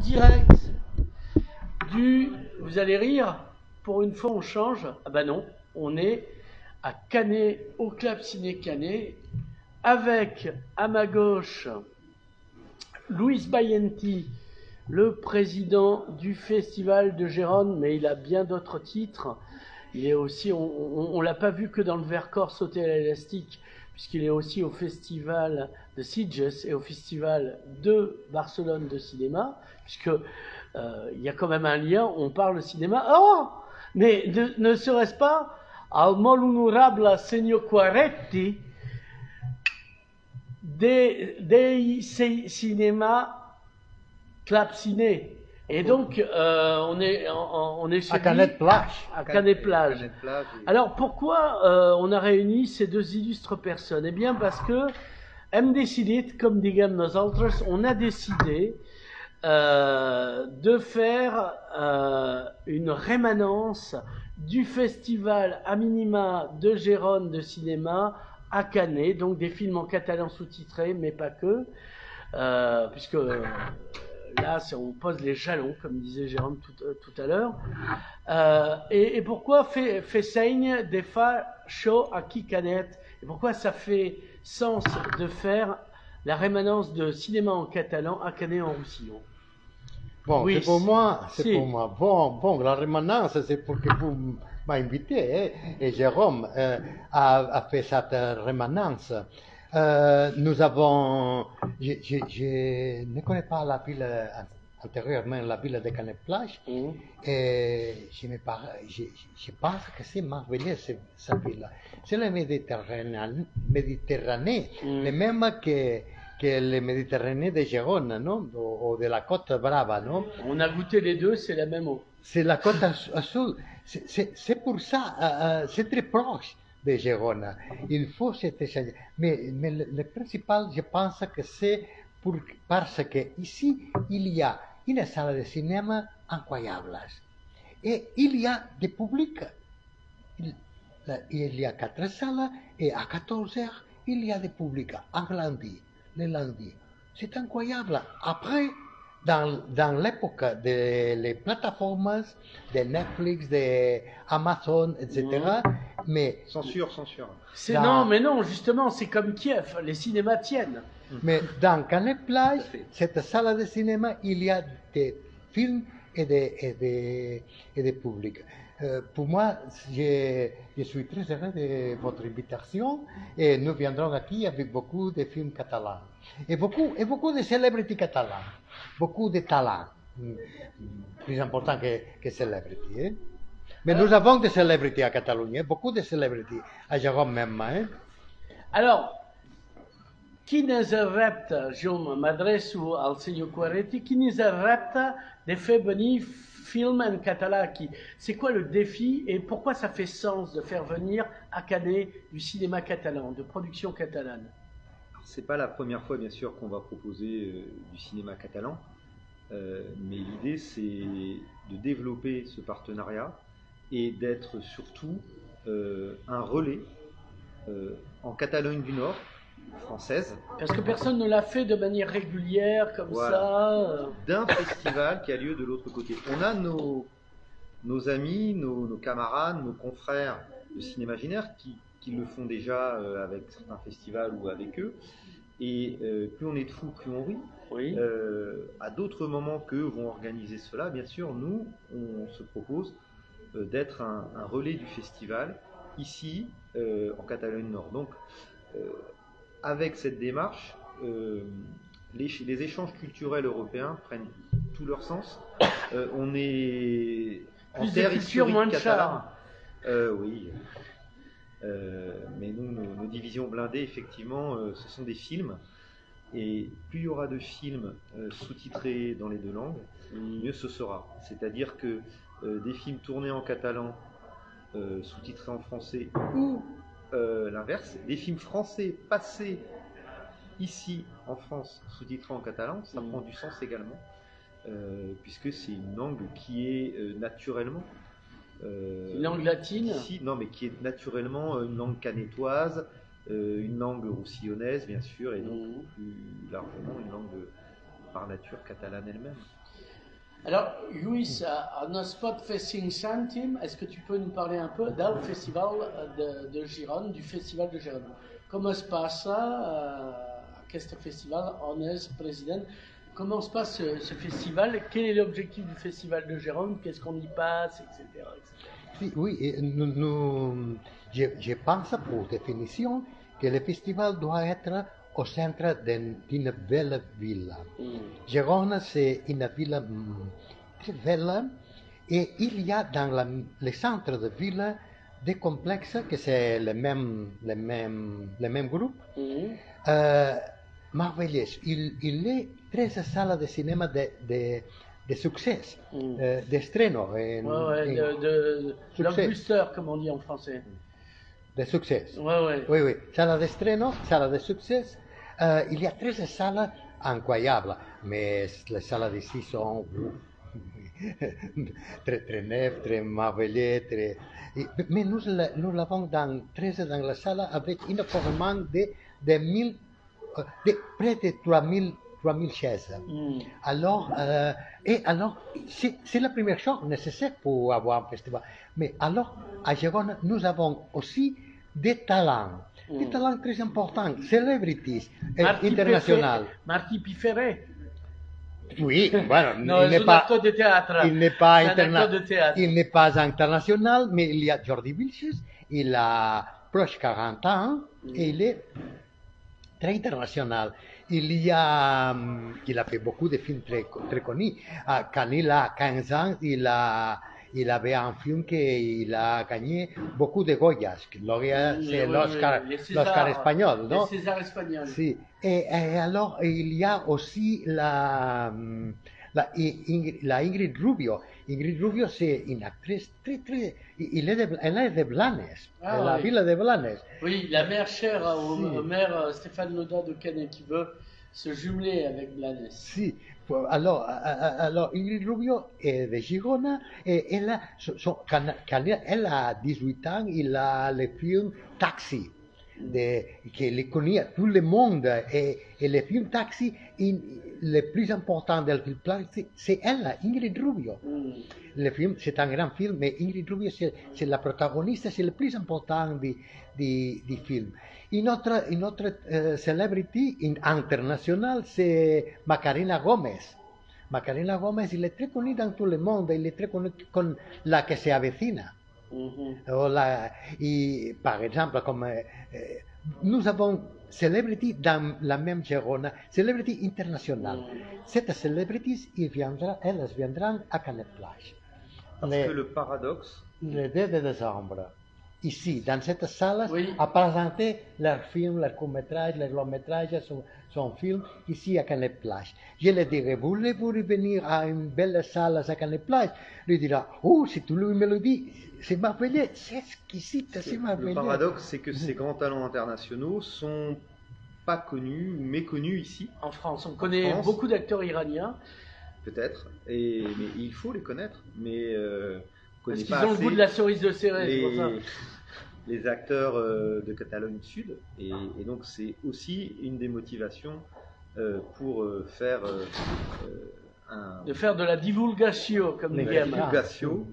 direct du... Vous allez rire, pour une fois on change. Ah bah non, on est à Canet, au Club Ciné Canet, avec à ma gauche Luis Baienti, le président du Festival de Gérone, mais il a bien d'autres titres. Il est aussi, on l'a pas vu que dans le Vercors sauter à l'élastique, puisqu'il est aussi au Festival de Sitges et au Festival de Barcelone de cinéma, puisque il y a quand même un lien, on parle cinéma. Oh, mais ne serait-ce pas al molt honorable Senyor Quaretti dei Cinéma Club Ciné. Et donc, on est chez à Canet Plage. À Canet Plage. Alors, pourquoi on a réuni ces deux illustres personnes? Eh bien, parce que hem decidit, comme diguem nosaltres, on a décidé de faire une rémanence du festival à minima de Gérone de cinéma à Canet, donc des films en catalan sous-titrés, mais pas que, puisque là, on pose les jalons, comme disait Jérôme tout à l'heure. Et pourquoi Fessegne des fa show à qui Canet? Et pourquoi ça fait sens de faire la rémanence de cinéma en catalan à Canet en Roussillon? Bon, oui, c'est pour moi, c'est si. pour moi. Bon, la rémanence, c'est pour que vous m'avez invité, hein, et Jérôme a fait cette rémanence. Nous avons, je ne connais pas la ville antérieurement, la ville de Canet-Plage, et je pense que c'est merveilleux cette ville. C'est la Méditerranée, le même que le Méditerranée de Gérone, non? Ou de la côte Brava, non? On a goûté les deux, c'est la même eau. C'est la côte Azul. C'est pour ça, c'est très proche de Gérone. Il faut s'échanger. Mais le principal, je pense que c'est parce que ici, il y a une salle de cinéma incroyable. Et il y a des publics. Il y a 4 salles et à 14 heures, il y a des publics en lundi. Le lundi. C'est incroyable. Après, dans l'époque des plateformes de Netflix, de Amazon, etc. Mais censure. Non, mais non, justement, c'est comme Kiev, les cinémas tiennent. Mais dans Canet Plage, cette salle de cinéma, il y a des films et des publics. Pour moi, je suis très heureux de votre invitation et nous viendrons ici avec beaucoup de films catalans et beaucoup de célébrités catalans, beaucoup de talents, plus important que célébrités. Hein? Mais nous avons des célébrités à Catalogne, beaucoup de célébrités, à Jérôme même. Hein? Alors, quin és el repte, jo m'adreço al senyor Quaretti, quin és el repte de faire venir film en catalan aquí? C'est quoi le défi et pourquoi ça fait sens de faire venir à Canet du cinéma catalan, de production catalane? C'est pas la première fois, bien sûr, qu'on va proposer du cinéma catalan, mais l'idée, c'est de développer ce partenariat et d'être surtout un relais en Catalogne du Nord, française. Parce que personne ne l'a fait de manière régulière, comme ça. D'un festival qui a lieu de l'autre côté. On a nos amis, nos camarades, nos confrères de cinéma imaginaire qui le font déjà avec certains festivals ou avec eux. Et plus on est de fous, plus on rit. Oui. À d'autres moments qu'eux vont organiser cela, bien sûr, nous, on se propose d'être un relais du festival ici, en Catalogne Nord. Donc, avec cette démarche, les échanges culturels européens prennent tout leur sens. On est en plus terre de culture, moins de char. Oui. Mais nous, nos divisions blindées, effectivement, ce sont des films. Et plus il y aura de films sous-titrés dans les deux langues, mieux ce sera. C'est-à-dire que des films tournés en catalan, sous-titrés en français, ou l'inverse, des films français passés ici en France, sous-titrés en catalan, ça prend du sens également, puisque c'est une langue qui est naturellement... une langue latine ici, non, mais qui est naturellement une langue canétoise, une langue roussillonnaise, bien sûr, et donc plus largement une langue par nature catalane elle-même. Alors, Luis, on a spot facing Santim. Est-ce que tu peux nous parler un peu du festival de Gijón, du festival de Gijón? Comment se passe ce festival? On est président. Comment se passe ce festival? Quel est l'objectif du festival de Gijón? Qu'est-ce qu'on y passe, etc. Oui, je pense pour définition que le festival doit être au centre d'une belle ville. Gijón, c'est une ville très belle et il y a dans le centre de ville des complexes que c'est le même groupe. Merveilleux. Il est 13 salles de cinéma de succès, d'estreno. De blockbuster, comme on dit en français. De succès. Oui. Oui. Salle d'estreno, salle de succès. Il y a 13 salles incroyables, mais les salles d'ici sont très neuves, très merveilleuses. Mais nous l'avons 13 dans la salle avec un format de près de 3000 chaises. Alors, c'est la première chose nécessaire pour avoir un festival. Mais alors, à Gijón, nous avons aussi des talents très importants, celebrities internationales. Marty Pifferet. Oui, bueno, non, il n'est pas acteur de théâtre. Il n'est pas international, mais il y a Jordi Vilches, il a proche 40 ans et il est très international. Il a fait beaucoup de films très connus. Quand il a 15 ans, il avait un film qu'il a gagné beaucoup de Goyas. C'est l'Oscar espagnol, non? Le César espagnol. Si. Et alors, il y a aussi la Ingrid Rubio. Ingrid Rubio, c'est une actrice très... Elle est de Blanes, la ville de Blanes. Oui, la mère chère au maire Stéphane Loda de Canet qui veut se jumeler avec Blanes. Si. Alors, Ingrid Rubio est de Girona et quand elle a 18 ans, il a le film Taxi, qu'il connaît tout le monde. Et le film Taxi, le plus important del film, c'est elle, Ingrid Rubio. Le film, c'est un grand film, mais Ingrid Rubio, c'est la protagoniste, c'est le plus important du film. Une autre celebrity internationale, c'est Macarena Gomez. Macarena Gomez, il est très connu dans tout le monde, il est très connu con La que se avecina. Par exemple, comme nous avons celebrity dans la même Gijón, celebrity internationale. Cette celebrities, elles viendront à Canet Plage. Parce que le paradoxe... Le 2 de décembre. Ici, dans cette salle, à présenter leurs films, leurs courts-métrages, leurs longs-métrages, son film, ici à Canet Plage. Je lui dirai, voulez-vous venir à une belle salle à Canet Plage? Il dira, oh, si tu me le dis, c'est merveilleux, c'est exquisite, c'est merveilleux. Le paradoxe, c'est que ces grands talents internationaux sont pas connus ou méconnus ici. En France, on connaît beaucoup d'acteurs iraniens. Peut-être, mais il faut les connaître, mais... Parce qu'ils ont le goût de la cerise de Cérès. Les acteurs de Catalogne Sud, et donc c'est aussi une des motivations pour faire de faire de la divulgation, comme les gamins. Divulgation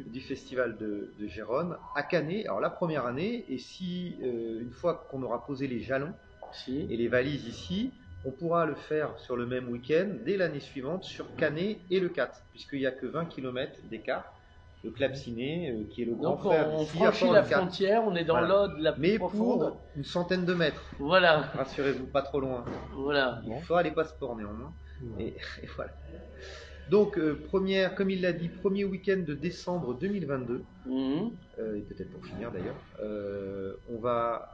du festival de Gijón à Canet. Alors la première année, et si une fois qu'on aura posé les jalons et les valises ici, on pourra le faire sur le même week-end dès l'année suivante sur Canet et le 4, puisqu'il n'y a que 20 km d'écart. Le Clapciné, qui est le grand frère on d'ici, franchit la frontière, on est dans l'Aude la plus profonde. Pour une centaine de mètres. Voilà. Rassurez-vous, pas trop loin. Voilà. Il faudra les passeports néanmoins. Et voilà. Donc, comme il l'a dit, premier week-end de décembre 2022, et peut-être pour finir d'ailleurs, on va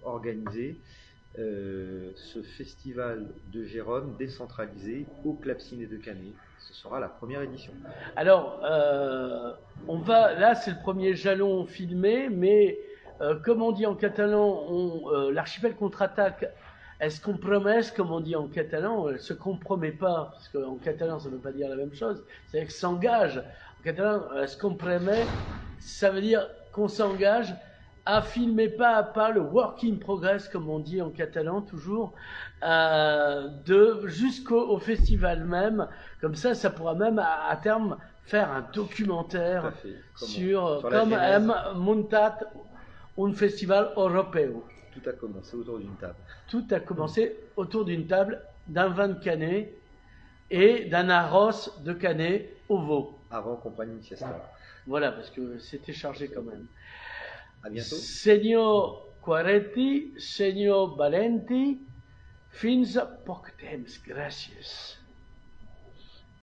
organiser ce festival de Gijón décentralisé au Clapciné de Canet. Ce sera la première édition. Alors, là c'est le premier jalon filmé, mais comme on dit en catalan, l'archipel contre-attaque, est-ce qu'on promet, comme on dit en catalan, elle ne se compromet pas, parce qu'en catalan ça ne veut pas dire la même chose, c'est-à-dire que s'engage. En catalan, est-ce qu'on promet, ça veut dire qu'on s'engage à filmer pas à pas le work in progress, comme on dit en catalan toujours, jusqu'au festival même. Comme ça pourra même à terme faire un documentaire sur comme hem muntat un festival europeo. Tout a commencé autour d'une table. Tout a commencé autour d'une table, d'un vin de Canet et d'un arros de Canet au veau. Avant Compagnie Siesta. Voilà, parce que c'était chargé quand même. À bientôt. Senyor Quaretti, senyor Valenti, fins poc temps. Gràcies.